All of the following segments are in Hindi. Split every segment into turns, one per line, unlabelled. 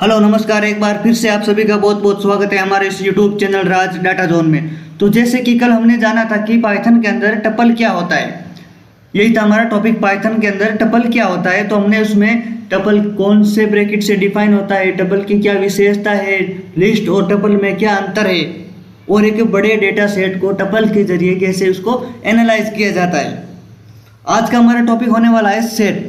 हेलो नमस्कार, एक बार फिर से आप सभी का बहुत बहुत स्वागत है हमारे इस यूट्यूब चैनल राज डाटा जोन में। तो जैसे कि कल हमने जाना था कि पाइथन के अंदर टपल क्या होता है, यही था हमारा टॉपिक। पाइथन के अंदर टपल क्या होता है, तो हमने उसमें टपल कौन से ब्रैकेट से डिफाइन होता है, टपल की क्या विशेषता है, लिस्ट और टपल में क्या अंतर है, और एक बड़े डेटा सेट को टपल के जरिए कैसे उसको एनालाइज किया जाता है। आज का हमारा टॉपिक होने वाला है सेट।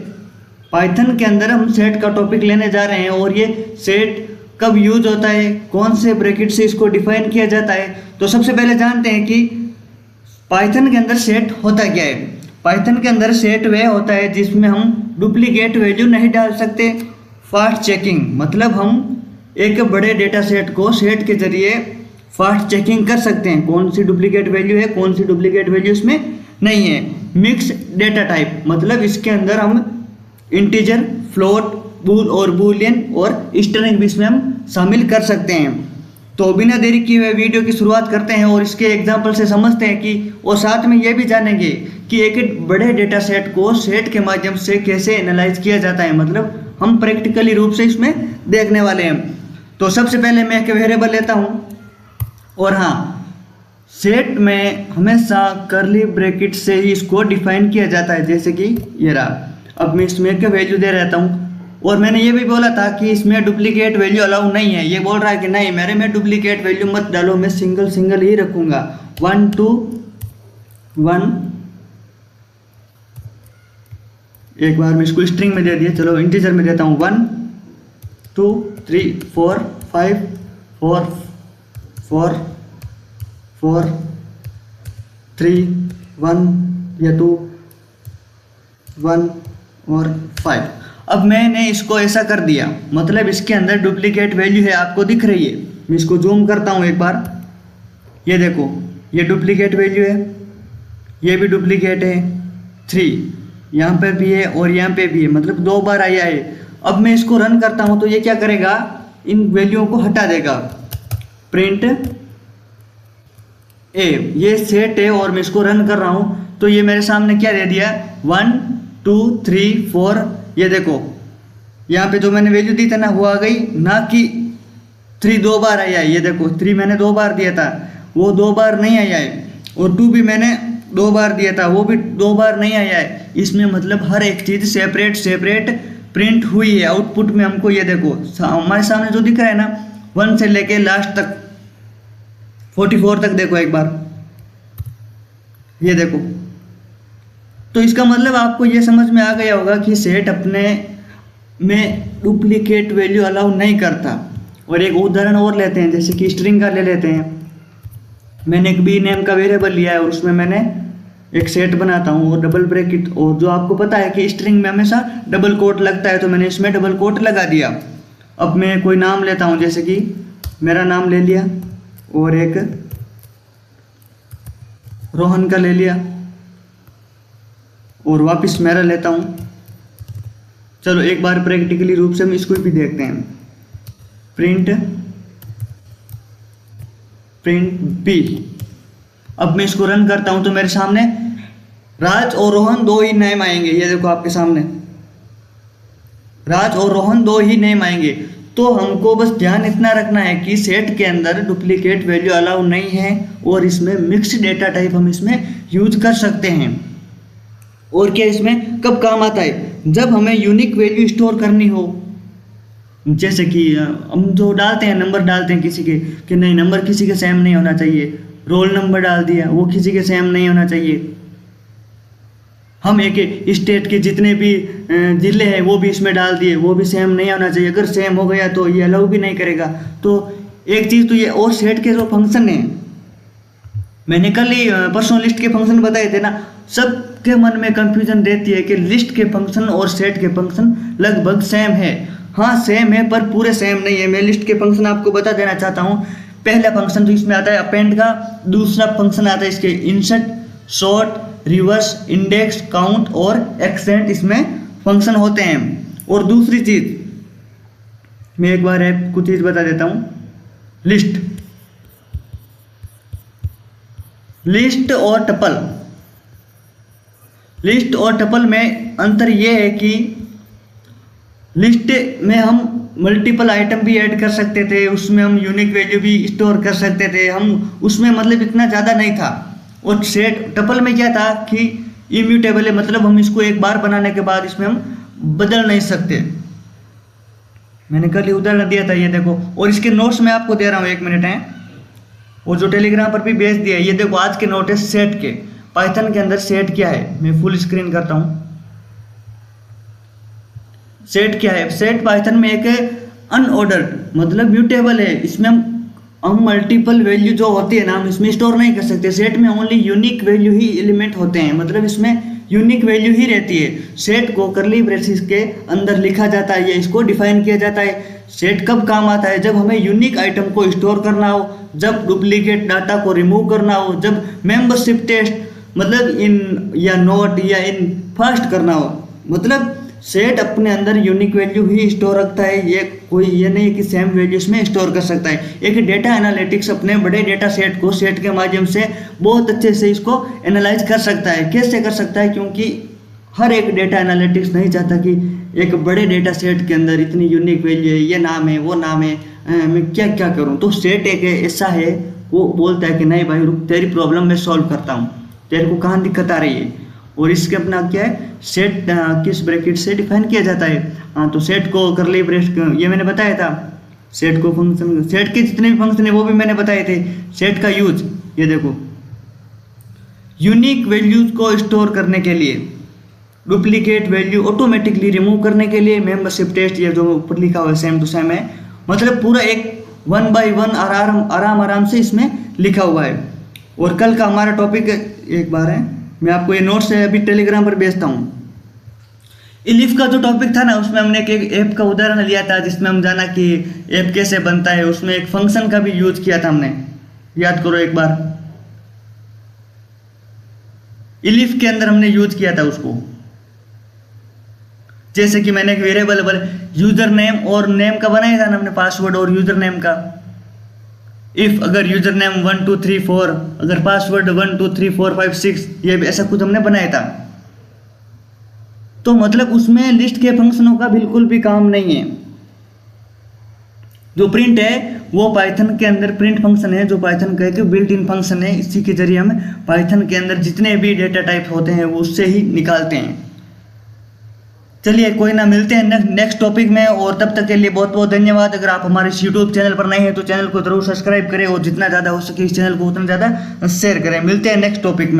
पाइथन के अंदर हम सेट का टॉपिक लेने जा रहे हैं और ये सेट कब यूज होता है, कौन से ब्रैकेट से इसको डिफाइन किया जाता है। तो सबसे पहले जानते हैं कि पाइथन के अंदर सेट होता क्या है। पाइथन के अंदर सेट वह होता है जिसमें हम डुप्लीकेट वैल्यू नहीं डाल सकते। फास्ट चेकिंग मतलब हम एक बड़े डेटा सेट को सेट के जरिए फास्ट चेकिंग कर सकते हैं, कौन सी डुप्लीकेट वैल्यू है, कौन सी डुप्लीकेट वैल्यू इसमें नहीं है। मिक्स डेटा टाइप मतलब इसके अंदर हम इंटीजर, फ्लोट, बूल और बूलियन और स्ट्रिंग भी इसमें हम शामिल कर सकते हैं। तो बिना देरी किए हुए वीडियो की शुरुआत करते हैं और इसके एग्जांपल से समझते हैं कि, और साथ में ये भी जानेंगे कि एक बड़े डेटा सेट को सेट के माध्यम से कैसे एनालाइज किया जाता है, मतलब हम प्रैक्टिकली रूप से इसमें देखने वाले हैं। तो सबसे पहले मैं एक वेरिएबल लेता हूँ, और हाँ, सेट में हमेशा कर्ली ब्रैकेट से ही इसको डिफाइन किया जाता है, जैसे कि ये रहा। अब मैं इसमें एक वैल्यू दे रहता हूँ, और मैंने ये भी बोला था कि इसमें डुप्लीकेट वैल्यू अलाउ नहीं है। ये बोल रहा है कि नहीं, मेरे में डुप्लीकेट वैल्यू मत डालो, मैं सिंगल सिंगल ही रखूँगा। 1 2 1, एक बार मैं इसको स्ट्रिंग में दे दिया, चलो इंटीजर में देता हूँ। 1 2 3 4 5 4 4 4 3 1 या 2 1 और 5। अब मैंने इसको ऐसा कर दिया, मतलब इसके अंदर डुप्लीकेट वैल्यू है, आपको दिख रही है। मैं इसको जूम करता हूँ एक बार, ये देखो, ये डुप्लीकेट वैल्यू है, ये भी डुप्लीकेट है। 3 यहाँ पे भी है और यहाँ पे भी है, मतलब 2 बार आया है। अब मैं इसको रन करता हूँ तो ये क्या करेगा, इन वैल्यूओं को हटा देगा। प्रिंट ए, ये सेट है और मैं इसको रन कर रहा हूँ तो ये मेरे सामने क्या दे दिया, 1 2 3 4। ये देखो यहाँ पे जो मैंने वैल्यू दी था ना, वो आ गई, ना कि 3 2 बार आया है। ये देखो 3 मैंने 2 बार दिया था, वो 2 बार नहीं आया है, और 2 भी मैंने 2 बार दिया था, वो भी 2 बार नहीं आया है। इसमें मतलब हर एक चीज़ सेपरेट सेपरेट प्रिंट हुई है। आउटपुट में हमको ये देखो हमारे सामने जो दिख रहा है ना, 1 से लेके लास्ट तक 44 तक देखो एक बार, ये देखो। तो इसका मतलब आपको ये समझ में आ गया होगा कि सेट अपने में डुप्लीकेट वैल्यू अलाउ नहीं करता। और एक उदाहरण और लेते हैं, जैसे कि स्ट्रिंग का ले लेते हैं। मैंने एक बी नेम का वेरिएबल लिया है और उसमें मैंने एक सेट बनाता हूँ और डबल ब्रैकेट, और जो आपको पता है कि स्ट्रिंग में हमेशा डबल कोट लगता है, तो मैंने इसमें डबल कोट लगा दिया। अब मैं कोई नाम लेता हूँ, जैसे कि मेरा नाम ले लिया और एक रोहन का ले लिया, और वापस मेरा लेता हूँ। चलो एक बार प्रैक्टिकली रूप से हम इसको भी देखते हैं। Print B. अब मैं इसको रन करता हूँ तो मेरे सामने राज और रोहन 2 ही नेम आएंगे। ये देखो आपके सामने राज और रोहन 2 ही नेम आएंगे। तो हमको बस ध्यान इतना रखना है कि सेट के अंदर डुप्लीकेट वैल्यू अलाउ नहीं है, और इसमें मिक्स्ड डेटा टाइप हम इसमें यूज कर सकते हैं। और क्या इसमें कब काम आता है, जब हमें यूनिक वैल्यू स्टोर करनी हो। जैसे कि हम जो डालते हैं, नंबर डालते हैं किसी के, कि नहीं नंबर किसी के सेम नहीं होना चाहिए। रोल नंबर डाल दिया, वो किसी के सेम नहीं होना चाहिए। हम एक स्टेट के जितने भी ज़िले हैं वो भी इसमें डाल दिए, वो भी सेम नहीं होना चाहिए। अगर सेम हो गया तो ये अलाउ भी नहीं करेगा। तो एक चीज़ तो ये, और सेट के जो फंक्शन है, मैंने कल ही परसों लिस्ट के फंक्शन बताए थे ना, सबके मन में कंफ्यूजन रहती है कि लिस्ट के फंक्शन और सेट के फंक्शन लगभग सेम है। हाँ सेम है, पर पूरे सेम नहीं है। मैं लिस्ट के फंक्शन आपको बता देना चाहता हूँ। पहला फंक्शन तो इसमें आता है अपेंड का, दूसरा फंक्शन आता है इसके insert, sort, reverse, index, count और एक्सटेंड, इसमें फंक्शन होते हैं। और दूसरी चीज़ मैं एक बार कुछ चीज़ बता देता हूँ। लिस्ट और टपल, लिस्ट और टपल में अंतर यह है कि लिस्ट में हम मल्टीपल आइटम भी ऐड कर सकते थे, उसमें हम यूनिक वैल्यू भी स्टोर कर सकते थे हम, उसमें मतलब इतना ज़्यादा नहीं था। और सेट टपल में क्या था कि इम्यूटेबल है, मतलब हम इसको एक बार बनाने के बाद इसमें हम बदल नहीं सकते। मैंने कल ही उदाहरण दिया था, ये देखो, और इसके नोट्स मैं आपको दे रहा हूँ, 1 मिनट है, और जो टेलीग्राम पर भी भेज दिया है। ये देखो आज के नोट है सेट के, पाइथन के अंदर सेट क्या है, मैं फुल स्क्रीन करता हूँ। सेट क्या है, सेट पाइथन में एक अनऑर्डर्ड मतलब म्यूटेबल है, इसमें हम मल्टीपल वैल्यू जो होती है ना हम इसमें स्टोर नहीं कर सकते। सेट में ओनली यूनिक वैल्यू ही एलिमेंट होते हैं, मतलब इसमें यूनिक वैल्यू ही रहती है। सेट को करली ब्रेसेस के अंदर लिखा जाता है या इसको डिफाइन किया जाता है। सेट कब काम आता है, जब हमें यूनिक आइटम को स्टोर करना हो, जब डुप्लीकेट डाटा को रिमूव करना हो, जब मेंबरशिप टेस्ट मतलब इन या नोट या इन फास्ट करना हो। मतलब सेट अपने अंदर यूनिक वैल्यू ही स्टोर रखता है, ये नहीं है कि सेम वैल्यू इसमें स्टोर कर सकता है। एक डेटा एनालिटिक्स अपने बड़े डेटा सेट को सेट के माध्यम से बहुत अच्छे से इसको एनालाइज कर सकता है। कैसे कर सकता है, क्योंकि हर एक डेटा एनालिटिक्स नहीं चाहता कि एक बड़े डेटा सेट के अंदर इतनी यूनिक वैल्यू है, ये नाम है वो नाम है, मैं क्या क्या करूँ। तो सेट एक ऐसा है, वो बोलता है कि नहीं भाई रुक, तेरी प्रॉब्लम मैं सॉल्व करता हूँ, तेरे को कहाँ दिक्कत आ रही है। और इसके अपना क्या है, सेट किस ब्रैकेट से डिफाइन किया जाता है। तो सेट को करली ब्रेस ये मैंने बताया था, सेट को फंक्शन, सेट के जितने भी फंक्शन है वो भी मैंने बताए थे। सेट का यूज ये देखो, यूनिक वैल्यूज को स्टोर करने के लिए, डुप्लीकेट वैल्यू ऑटोमेटिकली रिमूव करने के लिए, मेंबरशिप टेस्ट ये जो ऊपर लिखा हुआ है सेम टू सेम है, मतलब पूरा एक 1 बाय 1 आराम से इसमें लिखा हुआ है। और कल का हमारा टॉपिक एक बार है, मैं आपको ये नोट्स है अभी टेलीग्राम पर भेजता हूँ। इलिफ का जो टॉपिक था ना उसमें हमने एक ऐप का उदाहरण लिया था, जिसमें हम जाना कि ऐप कैसे बनता है, उसमें एक फंक्शन का भी यूज किया था हमने, याद करो एक बार। इलिफ के अंदर हमने यूज किया था उसको, जैसे कि मैंने एक वेरिएबल यूजर नेम और नेम का बनाया था ना हमने, पासवर्ड और यूजर नेम का। इफ अगर यूजर नेम 1 2 3 4, अगर पासवर्ड 1 2 3 4 5 6, ये ऐसा कुछ हमने बनाया था। तो मतलब उसमें लिस्ट के फंक्शनों का बिल्कुल भी काम नहीं है। जो प्रिंट है वो पाइथन के अंदर प्रिंट फंक्शन है, जो पाइथन का एक बिल्ट इन फंक्शन है। इसी के जरिए हम पाइथन के अंदर जितने भी डेटा टाइप होते हैं वो उससे ही निकालते हैं। चलिए कोई ना, मिलते हैं नेक्स्ट टॉपिक में, और तब तक के लिए बहुत बहुत धन्यवाद। अगर आप हमारे यूट्यूब चैनल पर नए हैं तो चैनल को जरूर सब्सक्राइब करें, और जितना ज़्यादा हो सके इस चैनल को उतना ज़्यादा शेयर करें। मिलते हैं नेक्स्ट टॉपिक में।